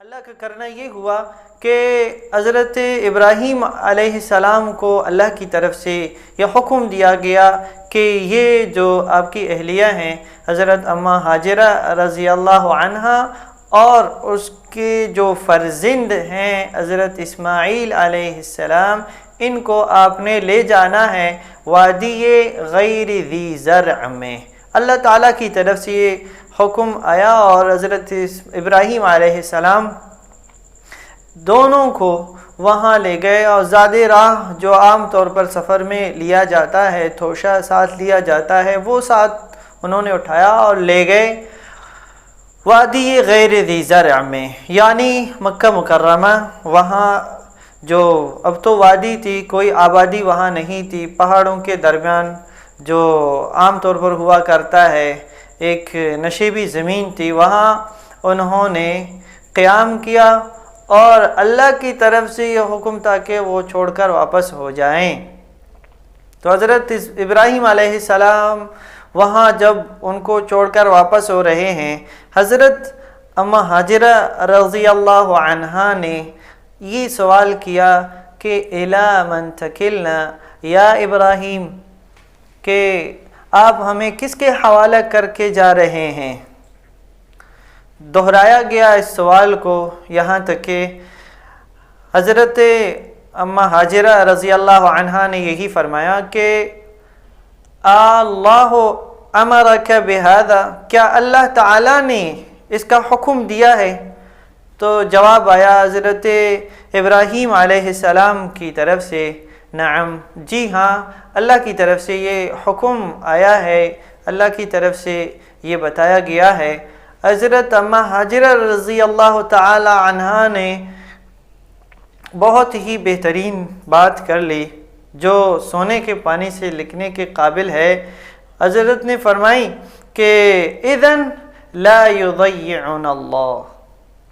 اللہ کا کرنا یہ ہوا کہ حضرت ابراہیم علیہ السلام کو اللہ کی طرف سے یہ حکم دیا گیا کہ یہ جو آپ کی اہلیہ ہیں حضرت اماں ہاجرہ رضی اللہ عنہا اور اس کے جو فرزند ہیں حضرت اسماعیل علیہ السلام، ان کو آپ نے لے جانا ہے وادی غیر ذی زرع میں۔ اللہ تعالیٰ کی طرف سے یہ حکم آیا اور حضرت ابراہیم علیہ السلام دونوں کو وہاں لے گئے، اور زاد راہ جو عام طور پر سفر میں لیا جاتا ہے، توشہ ساتھ لیا جاتا ہے، وہ ساتھ انہوں نے اٹھایا اور لے گئے وادی غیر ذی زرع میں، یعنی مکہ مکرمہ۔ وہاں جو اب تو وادی تھی، کوئی آبادی وہاں نہیں تھی، پہاڑوں کے درمیان جو عام طور پر ہوا کرتا ہے ایک نشیبی زمین تھی، وہاں انہوں نے قیام کیا اور اللہ کی طرف سے یہ حکم تھا کہ وہ چھوڑ کر واپس ہو جائیں۔ تو حضرت ابراہیم علیہ السلام وہاں جب ان کو چھوڑ کر واپس ہو رہے ہیں، حضرت اماں ہاجرہ رضی اللہ عنہا نے یہ سوال کیا کہ اِلیٰ مَن تَکِلْنَا یا ابراہیم، کہ آپ ہمیں کس کے حوالہ کر کے جا رہے ہیں؟ دہرایا گیا اس سوال کو یہاں تک کہ حضرت اماں ہاجرہ رضی اللہ عنہا نے یہی فرمایا کہ اللہ امرک بہذا، کیا اللہ تعالیٰ نے اس کا حکم دیا ہے؟ تو جواب آیا حضرت ابراہیم علیہ السلام کی طرف سے، نعم، جی ہاں، اللہ کی طرف سے یہ حکم آیا ہے، اللہ کی طرف سے یہ بتایا گیا ہے۔ حضرت اماں ہاجرہ رضی اللہ تعالی عنہا نے بہت ہی بہترین بات کر لی جو سونے کے پانی سے لکھنے کے قابل ہے۔ حضرت نے فرمائی کہ اذن لا یضیعنا اللہ،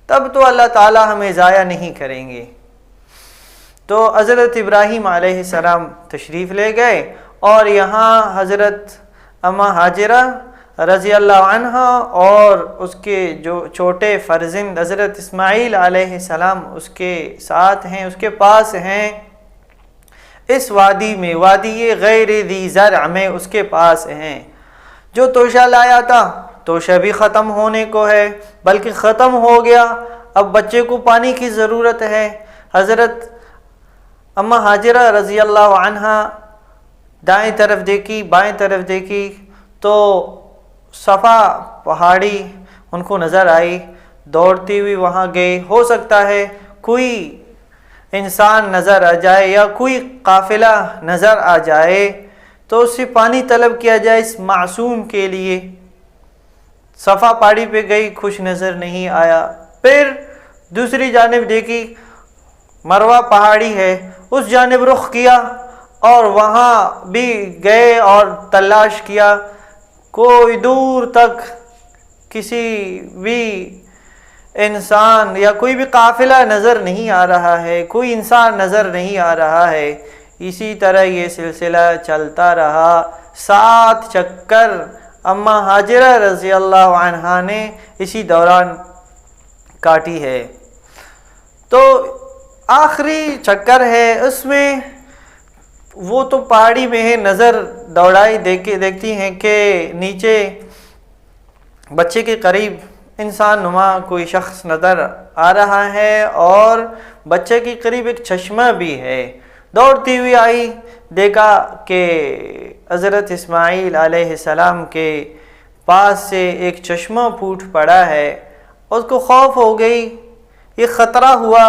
تب تو اللہ تعالی ہمیں ضائع نہیں کریں گے۔ تو حضرت ابراہیم علیہ السلام تشریف لے گئے اور یہاں حضرت اماں ہاجرہ رضی اللہ عنہا اور اس کے جو چھوٹے فرزند حضرت اسماعیل علیہ السلام اس کے ساتھ ہیں، اس کے پاس ہیں، اس وادی میں، وادی غیر ذی زرع میں اس کے پاس ہیں۔ جو توشہ لایا تھا، توشہ بھی ختم ہونے کو ہے، بلکہ ختم ہو گیا، اب بچے کو پانی کی ضرورت ہے۔ حضرت اماں ہاجرہ رضی اللہ عنہا دائیں طرف دیکھی، بائیں طرف دیکھی تو صفا پہاڑی ان کو نظر آئی، دوڑتی ہوئی وہاں گئی۔ ہو سکتا ہے کوئی انسان نظر آ جائے یا کوئی قافلہ نظر آ جائے تو اس سے پانی طلب کیا جائے اس معصوم کے لیے۔ صفا پہاڑی پہ گئی، کچھ نظر نہیں آیا، پھر دوسری جانب دیکھی، مروہ پہاڑی ہے، اس جانب رخ کیا اور وہاں بھی گئے اور تلاش کیا، کوئی دور تک کسی بھی انسان یا کوئی بھی قافلہ نظر نہیں آ رہا ہے، کوئی انسان نظر نہیں آ رہا ہے۔ اسی طرح یہ سلسلہ چلتا رہا، 7 چکر اماں ہاجرہ رضی اللہ عنہا نے اسی دوران کاٹی ہے۔ تو آخری چکر ہے، اس میں وہ تو پہاڑی میں ہے، نظر دوڑائی دیکھتی ہیں کہ نیچے بچے کے قریب انسان نما کوئی شخص نظر آ رہا ہے اور بچے کے قریب ایک چشمہ بھی ہے۔ دوڑتی ہوئی آئی، دیکھا کہ حضرت اسماعیل علیہ السلام کے پاس سے ایک چشمہ پھوٹ پڑا ہے۔ اس کو خوف ہو گئی، یہ خطرہ ہوا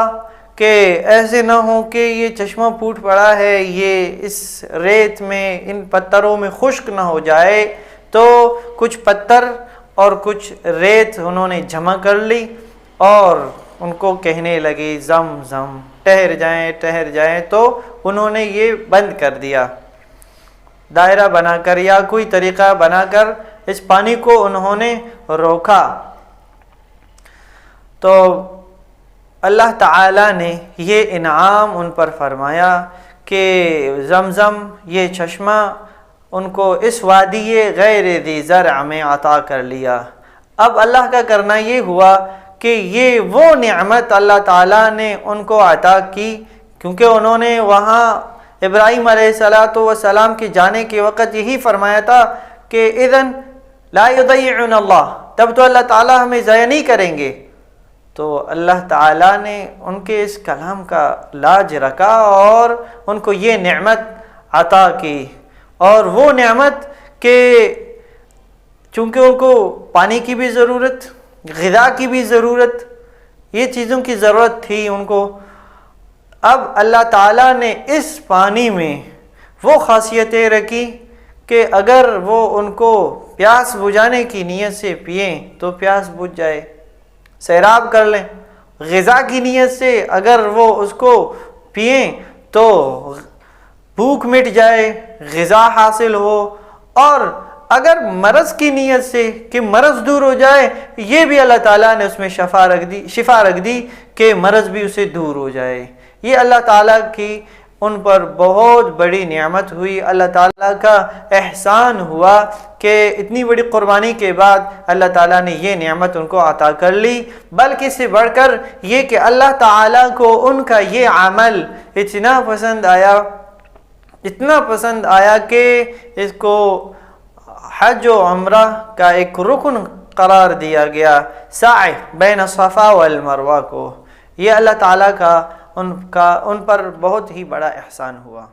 کہ ایسے نہ ہو کہ یہ چشمہ پھوٹ پڑا ہے، یہ اس ریت میں، ان پتھروں میں خشک نہ ہو جائے۔ تو کچھ پتھر اور کچھ ریت انہوں نے جمع کر لی اور ان کو کہنے لگے زم زم، ٹھہر جائیں ٹھہر جائیں۔ تو انہوں نے یہ بند کر دیا، دائرہ بنا کر یا کوئی طریقہ بنا کر اس پانی کو انہوں نے روکا۔ تو اللہ تعالیٰ نے یہ انعام ان پر فرمایا کہ زمزم، یہ چشمہ ان کو اس وادی غیر ذی زرع میں عطا کر لیا۔ اب اللہ کا کرنا یہ ہوا کہ یہ وہ نعمت اللہ تعالیٰ نے ان کو عطا کی، کیونکہ انہوں نے وہاں ابراہیم علیہ السلام کے جانے کے وقت یہی فرمایا تھا کہ اذن لا یضیعن اللہ، تب تو اللہ تعالیٰ ہمیں ضائع نہیں کریں گے۔ تو اللہ تعالیٰ نے ان کے اس کلام کا لاج رکھا اور ان کو یہ نعمت عطا کی، اور وہ نعمت کہ چونکہ ان کو پانی کی بھی ضرورت، غذا کی بھی ضرورت، یہ چیزوں کی ضرورت تھی ان کو، اب اللہ تعالیٰ نے اس پانی میں وہ خاصیتیں رکھی کہ اگر وہ ان کو پیاس بجھانے کی نیت سے پئیں تو پیاس بجھ جائے، سیراب کر لیں، غذا کی نیت سے اگر وہ اس کو پئیں تو بھوک مٹ جائے، غذا حاصل ہو، اور اگر مرض کی نیت سے کہ مرض دور ہو جائے، یہ بھی اللہ تعالیٰ نے اس میں شفا رکھ دی کہ مرض بھی اسے دور ہو جائے۔ یہ اللہ تعالیٰ کی ان پر بہت بڑی نعمت ہوئی، اللہ تعالیٰ کا احسان ہوا کہ اتنی بڑی قربانی کے بعد اللہ تعالیٰ نے یہ نعمت ان کو عطا کر لی، بلکہ اس سے بڑھ کر یہ کہ اللہ تعالیٰ کو ان کا یہ عمل اتنا پسند آیا کہ اس کو حج و عمرہ کا ایک رکن قرار دیا گیا، سعی بین الصفا والمروہ کو۔ یہ اللہ تعالیٰ کا ان پر بہت ہی بڑا احسان ہوا۔